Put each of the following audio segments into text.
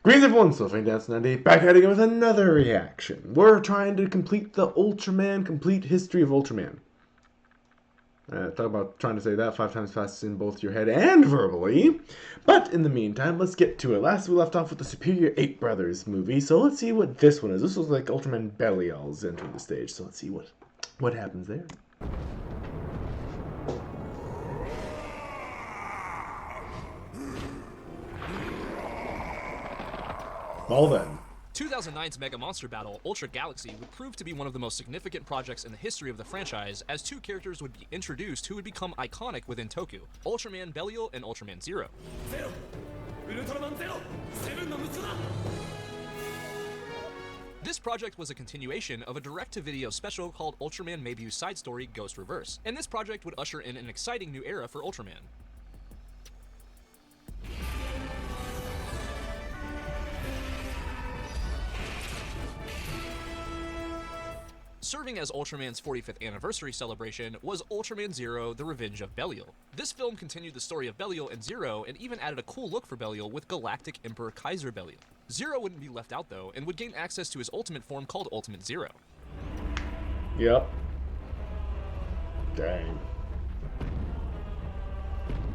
Greetings everyone, Surfing Dance 90, back at it again with another reaction. We're trying to complete the Ultraman, complete history of Ultraman. Talk about trying to say that 5 times fast in both your head and verbally. But in the meantime, let's get to it. Last we left off with the Superior 8 Brothers movie, so let's see what this one is. This was like Ultraman Belial's entering the stage, so let's see what happens there. Well then. 2009's Mega Monster Battle, Ultra Galaxy, would prove to be one of the most significant projects in the history of the franchise, as two characters would be introduced who would become iconic within Toku, Ultraman Belial and Ultraman Zero. Ultraman Zero! This project was a continuation of a direct-to-video special called Ultraman Maybu's side story Ghost Reverse, and this project would usher in an exciting new era for Ultraman. Serving as Ultraman's 45th anniversary celebration was Ultraman Zero: The Revenge of Belial. This film continued the story of Belial and Zero and even added a cool look for Belial with Galactic Emperor Kaiser Belial. Zero wouldn't be left out though and would gain access to his ultimate form called Ultimate Zero. Yep. Dang.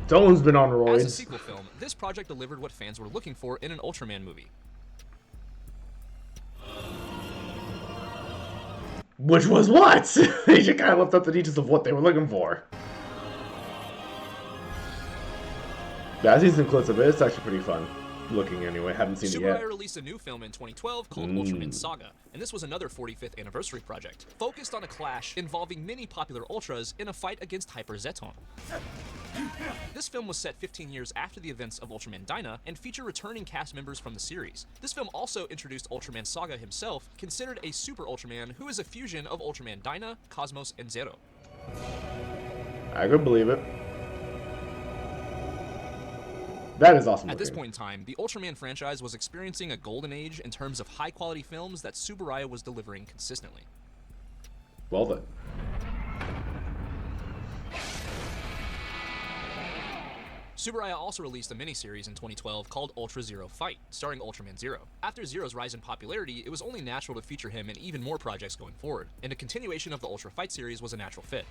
Someone's been on roids. As a sequel film, this project delivered what fans were looking for in an Ultraman movie. Which was what? They just kind of left up the details of what they were looking for. Yeah, I've seen some clips of it. It's actually pretty fun looking anyway. Haven't seen it yet. Subaraya released a new film in 2012 called Ultraman Saga, and this was another 45th anniversary project, focused on a clash involving many popular Ultras in a fight against Hyper Zeton. This film was set 15 years after the events of Ultraman Dyna and featured returning cast members from the series. This film also introduced Ultraman Saga himself, considered a super Ultraman who is a fusion of Ultraman Dyna, Cosmos, and Zero. I could believe it. That is awesome. At this point in time, the Ultraman franchise was experiencing a golden age in terms of high-quality films that Subaraya was delivering consistently. Well then. Subaraya also released a miniseries in 2012 called Ultra Zero Fight, starring Ultraman Zero. After Zero's rise in popularity, it was only natural to feature him in even more projects going forward, and a continuation of the Ultra Fight series was a natural fit.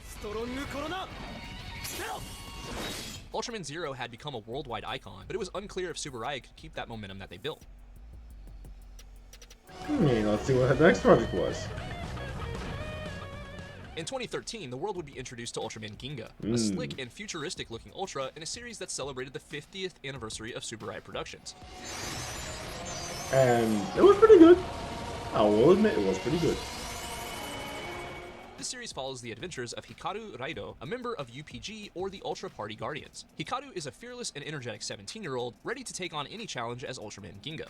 Ultraman Zero had become a worldwide icon, but it was unclear if Subaraya could keep that momentum that they built. Let's see what the next project was. In 2013, the world would be introduced to Ultraman Ginga, a slick and futuristic-looking Ultra in a series that celebrated the 50th anniversary of Subaraya Productions. And it was pretty good. I will admit, it was pretty good. This series follows the adventures of Hikaru Raido, a member of UPG or the Ultra Party Guardians. Hikaru is a fearless and energetic 17-year-old, ready to take on any challenge as Ultraman Ginga.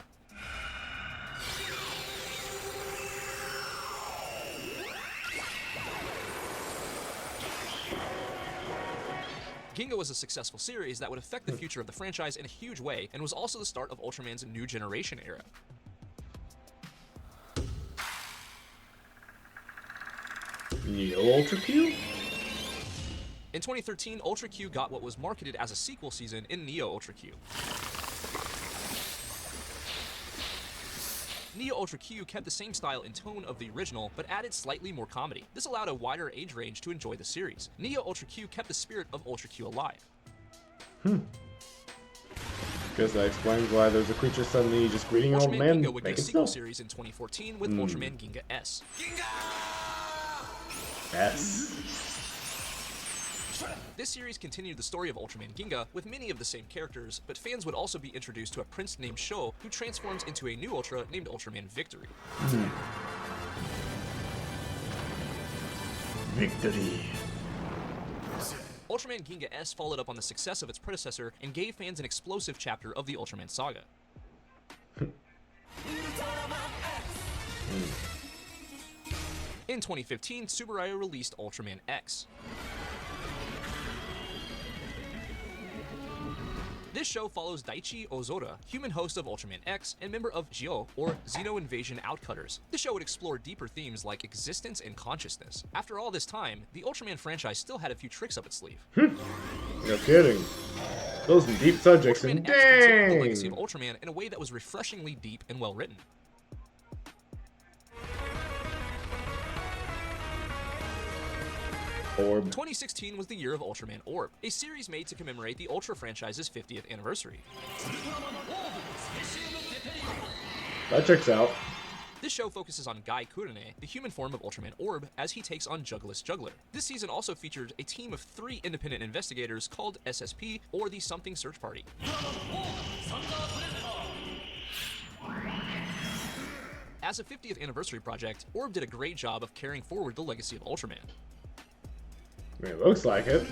Ginga was a successful series that would affect the future of the franchise in a huge way, and was also the start of Ultraman's new generation era. Neo Ultra Q? In 2013, Ultra Q got what was marketed as a sequel season in Neo Ultra Q. Neo Ultra Q kept the same style and tone of the original, but added slightly more comedy. This allowed a wider age range to enjoy the series. Neo Ultra Q kept the spirit of Ultra Q alive. Guess that explains why there's a creature suddenly just greeting an old Ultraman man. Ginga would get a sequel series in 2014 with Ultraman Ginga S. Yes. This series continued the story of Ultraman Ginga with many of the same characters, but fans would also be introduced to a prince named Sho who transforms into a new Ultra named Ultraman Victory. Victory. Ultraman Ginga S followed up on the success of its predecessor and gave fans an explosive chapter of the Ultraman saga. In 2015, Subaraya released Ultraman X. This show follows Daichi Ozora, human host of Ultraman X and member of Zio, or Xeno Invasion Outcutters. This show would explore deeper themes like existence and consciousness. After all this time, the Ultraman franchise still had a few tricks up its sleeve. No kidding. Those are deep subjects, Ultraman and X continued the legacy dang! of Ultraman in a way that was refreshingly deep and well written. Orb. 2016 was the year of Ultraman Orb, a series made to commemorate the Ultra franchise's 50th anniversary. That checks out. This show focuses on Gai Kurene, the human form of Ultraman Orb, as he takes on Juggler's Juggler. This season also featured a team of 3 independent investigators called SSP, or the Something Search Party. As a 50th anniversary project, Orb did a great job of carrying forward the legacy of Ultraman. I mean, it looks like it.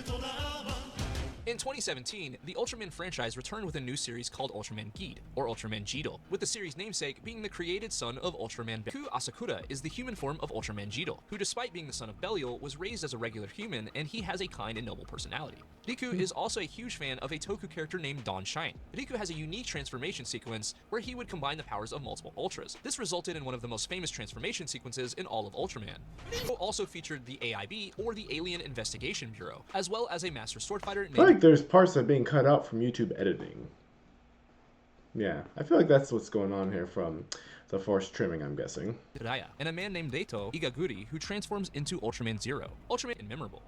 In 2017, the Ultraman franchise returned with a new series called Ultraman Geed, or Ultraman Jidol, with the series' namesake being the created son of Ultraman Riku Asakura is the human form of Ultraman Jidol, who despite being the son of Belial, was raised as a regular human and he has a kind and noble personality. Riku is also a huge fan of a Toku character named Dawn Shine. Riku has a unique transformation sequence where he would combine the powers of multiple Ultras. This resulted in one of the most famous transformation sequences in all of Ultraman. Riku also featured the AIB, or the Alien Investigation Bureau, as well as a master sword fighter I feel named like there's parts that are being cut out from YouTube editing. Yeah, I feel like that's what's going on here from the forced trimming, I'm guessing. Hiraya, and a man named Reito Igaguri who transforms into Ultraman Zero. Ultraman is memorable.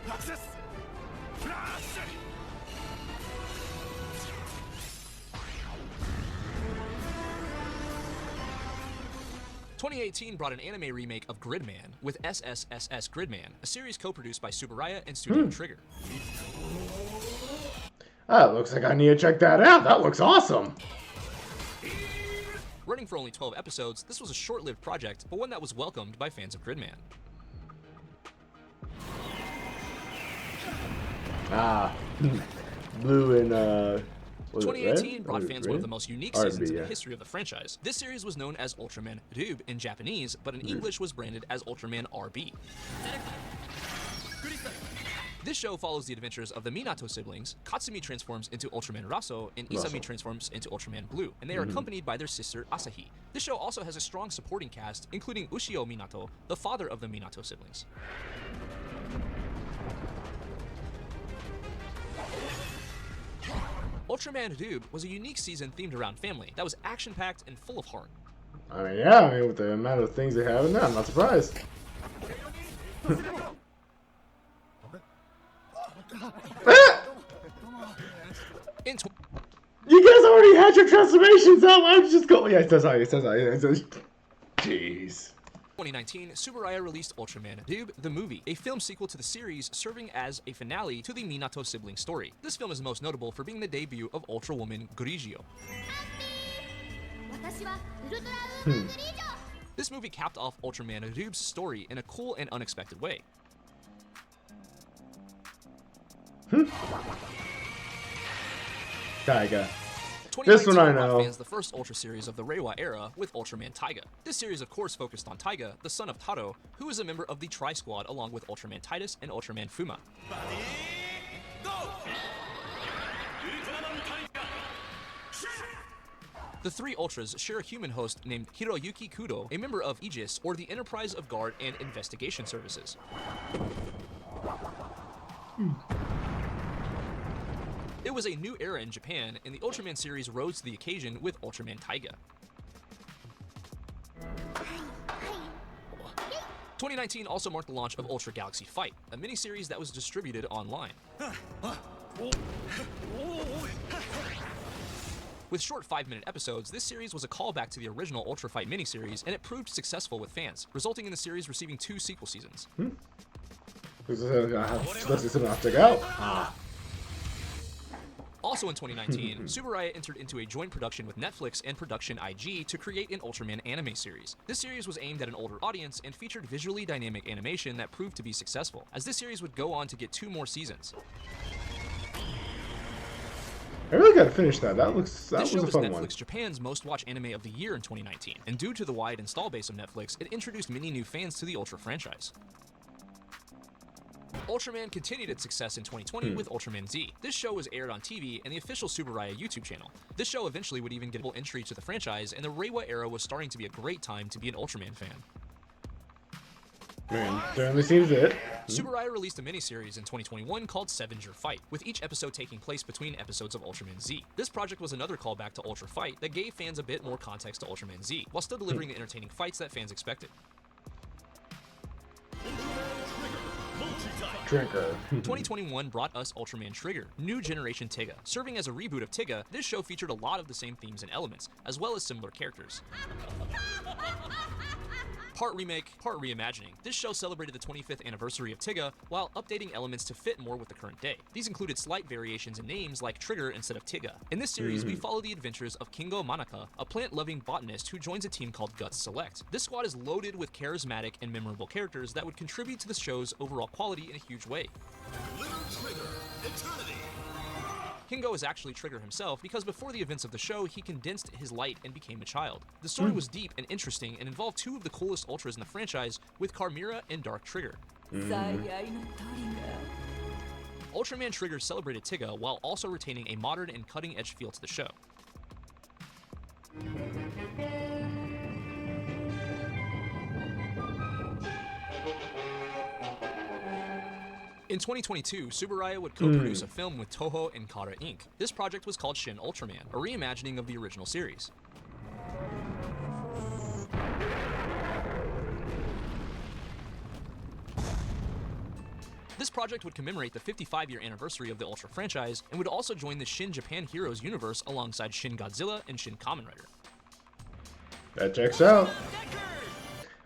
Access! Flash! 2018 brought an anime remake of Gridman with SSSS Gridman, a series co-produced by Tsuburaya and Studio Trigger. Ah, looks like I need to check that out. That looks awesome. Running for only 12 episodes, this was a short-lived project, but one that was welcomed by fans of Gridman. Ah, blue and was it 2018 red? brought Or fans red? one of the most unique RB, seasons in yeah. the history of the franchise. This series was known as Ultraman Ryub in Japanese, but in English was branded as Ultraman RB. This show follows the adventures of the Minato siblings. Katsumi transforms into Ultraman Raso, and Isami Raso. transforms into Ultraman Blue, and they are accompanied by their sister Asahi. This show also has a strong supporting cast, including Ushio Minato, the father of the Minato siblings. Ultraman Ryub was a unique season themed around family that was action-packed and full of heart. I mean, yeah, I mean, with the amount of things they have in there, I'm not surprised. In You guys already had your transformations out. Why don't you just go? Yeah, it says how. It says how. It says. Jeez. 2019, Tsuburaya released Ultraman Ryub the Movie, a film sequel to the series serving as a finale to the Minato sibling story. This film is most notable for being the debut of Ultra Woman Grigio. This movie capped off Ultraman Ryub's story in a cool and unexpected way. Taiga. 2019 This one I brought know. fans the first Ultra series of the Reiwa era with Ultraman Taiga. This series, of course, focused on Taiga, the son of Taro, who is a member of the Tri-Squad along with Ultraman Titus and Ultraman Fuma. The three Ultras share a human host named Hiroyuki Kudo, a member of Aegis, or the Enterprise of Guard and Investigation Services. It was a new era in Japan, and the Ultraman series rose to the occasion with Ultraman Taiga. 2019 also marked the launch of Ultra Galaxy Fight, a miniseries that was distributed online. With short 5-minute episodes, this series was a callback to the original Ultra Fight miniseries, and it proved successful with fans, resulting in the series receiving 2 sequel seasons. This is something I'll check out. Ah. Also in 2019, Tsuburaya entered into a joint production with Netflix and Production IG to create an Ultraman anime series. This series was aimed at an older audience and featured visually dynamic animation that proved to be successful, as this series would go on to get 2 more seasons. I really gotta finish that. That was This show a was fun Netflix one. Japan's most watched anime of the year in 2019, and due to the wide install base of Netflix, it introduced many new fans to the Ultra franchise. Ultraman continued its success in 2020 with Ultraman Z. This show was aired on TV and the official Tsuburaya YouTube channel. This show eventually would even get full entry to the franchise, and the Reiwa era was starting to be a great time to be an Ultraman fan. Man, certainly seems it. Tsuburaya released a miniseries in 2021 called Seven's Your Fight, with each episode taking place between episodes of Ultraman Z. This project was another callback to Ultra Fight that gave fans a bit more context to Ultraman Z, while still delivering the entertaining fights that fans expected. Trigger. 2021 brought us Ultraman Trigger, New Generation Tiga. Serving as a reboot of Tiga, this show featured a lot of the same themes and elements, as well as similar characters. Part remake, part reimagining. This show celebrated the 25th anniversary of Tiga while updating elements to fit more with the current day. These included slight variations in names like Trigger instead of Tiga. In this series, we follow the adventures of Kingo Manaka, a plant-loving botanist who joins a team called Guts Select. This squad is loaded with charismatic and memorable characters that would contribute to the show's overall quality in a huge way. Little Trigger, Eternity. Kingo is actually Trigger himself because before the events of the show, he condensed his light and became a child. The story was deep and interesting and involved two of the coolest Ultras in the franchise with Carmira and Dark Trigger. Ultraman Trigger celebrated Tiga while also retaining a modern and cutting-edge feel to the show. In 2022, Tsuburaya would co-produce a film with Toho and Kara Inc. This project was called Shin Ultraman, a reimagining of the original series. This project would commemorate the 55-year anniversary of the Ultra franchise and would also join the Shin Japan Heroes universe alongside Shin Godzilla and Shin Kamen Rider. That checks out.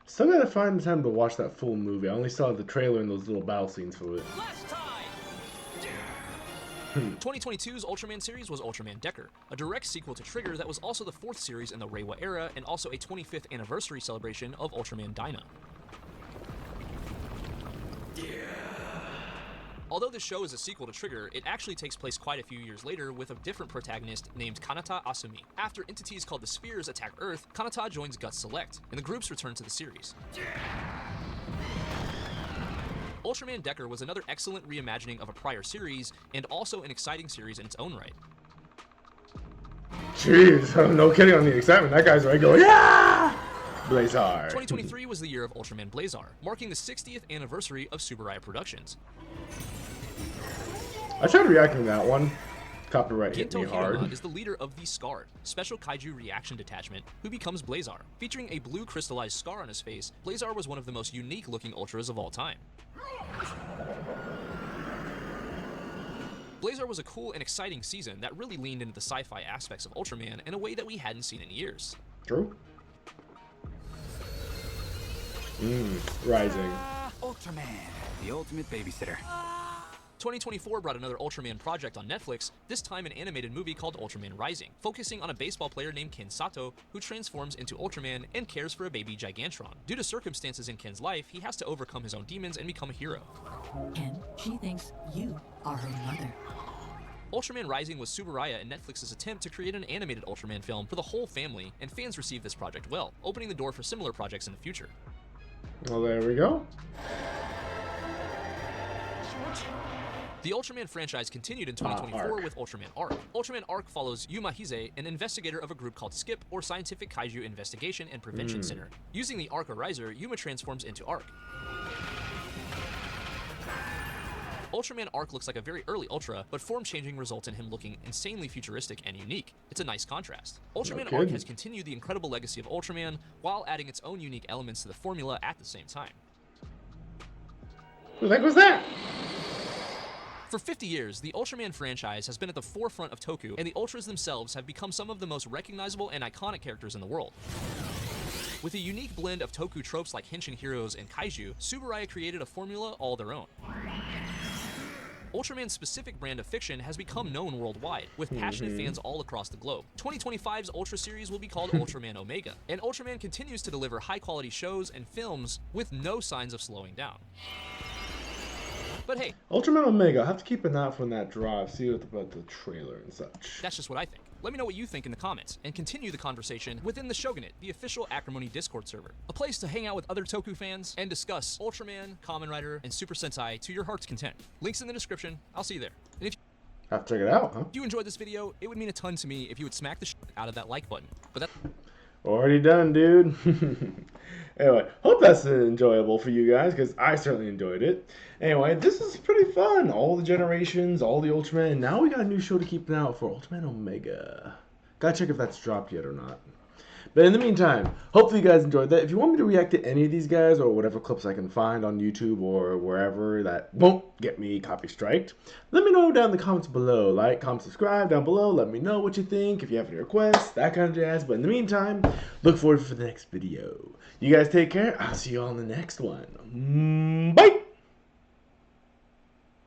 Still gotta find the time to watch that full movie. I only saw the trailer and those little battle scenes for it. 2022's Ultraman series was Ultraman Decker, a direct sequel to Trigger that was also the fourth series in the Reiwa era and also a 25th anniversary celebration of Ultraman Dyna. Although this show is a sequel to Trigger, it actually takes place quite a few years later with a different protagonist named Kanata Asumi. After entities called the Spheres attack Earth, Kanata joins Guts Select, and the groups return to the series. Ultraman Decker was another excellent reimagining of a prior series, and also an exciting series in its own right. Jeez, no kidding on the excitement. That guy's right going, yeah! Blazar. 2023 was the year of Ultraman Blazar, marking the 60th anniversary of Tsuburaya Productions. I tried reacting to that one. Copyright hit me Ginto hard. Hiruma is the leader of the Scarred, Special Kaiju Reaction Detachment, who becomes Blazar. Featuring a blue crystallized scar on his face, Blazar was one of the most unique-looking Ultras of all time. Blazar was a cool and exciting season that really leaned into the sci-fi aspects of Ultraman in a way that we hadn't seen in years. True. Rising. Ultraman, the ultimate babysitter. 2024 brought another Ultraman project on Netflix, this time an animated movie called Ultraman Rising, focusing on a baseball player named Ken Sato, who transforms into Ultraman and cares for a baby Gigantron. Due to circumstances in Ken's life, he has to overcome his own demons and become a hero. Ken, she thinks you are her mother. Ultraman Rising was Tsuburaya and Netflix's attempt to create an animated Ultraman film for the whole family, and fans received this project well, opening the door for similar projects in the future. Well, there we go. The Ultraman franchise continued in 2024 with Ultraman Arc. Ultraman Arc follows Yuma Hise, an investigator of a group called SKIP, or Scientific Kaiju Investigation and Prevention Center. Using the Arc Ariser, Yuma transforms into Arc. Ultraman Arc looks like a very early Ultra, but form changing results in him looking insanely futuristic and unique. It's a nice contrast. Ultraman Arc has continued the incredible legacy of Ultraman, while adding its own unique elements to the formula at the same time. What the heck was that? For 50 years, the Ultraman franchise has been at the forefront of Toku, and the Ultras themselves have become some of the most recognizable and iconic characters in the world. With a unique blend of Toku tropes like Henshin heroes and Kaiju, Tsuburaya created a formula all their own. Ultraman's specific brand of fiction has become known worldwide, with passionate fans all across the globe. 2025's Ultra series will be called Ultraman Omega, and Ultraman continues to deliver high-quality shows and films with no signs of slowing down. But hey, Ultraman Omega, I'll have to keep an eye out for when that drops, see what about the trailer and such. that's just what I think. Let me know what you think in the comments, and continue the conversation within the Shogunate, the official Acrimony Discord server. A place to hang out with other Toku fans and discuss Ultraman, Kamen Rider, and Super Sentai to your heart's content. Links in the description. I'll see you there. And if Have to check it out, huh? you enjoyed this video, it would mean a ton to me if you would smack the shit out of that like button. But that... Already done, dude. Anyway, hope that's enjoyable for you guys, because I certainly enjoyed it. Anyway, this is pretty fun. All the generations, all the Ultraman. Now we got a new show to keep an eye out for, Ultraman Omega. Gotta check if that's dropped yet or not. But in the meantime, hopefully you guys enjoyed that. If you want me to react to any of these guys, or whatever clips I can find on YouTube or wherever that won't get me copy striked, let me know down in the comments below. Like, comment, subscribe down below. Let me know what you think, if you have any requests, that kind of jazz. But in the meantime, look forward for the next video. You guys take care. I'll see you all in the next one. Bye!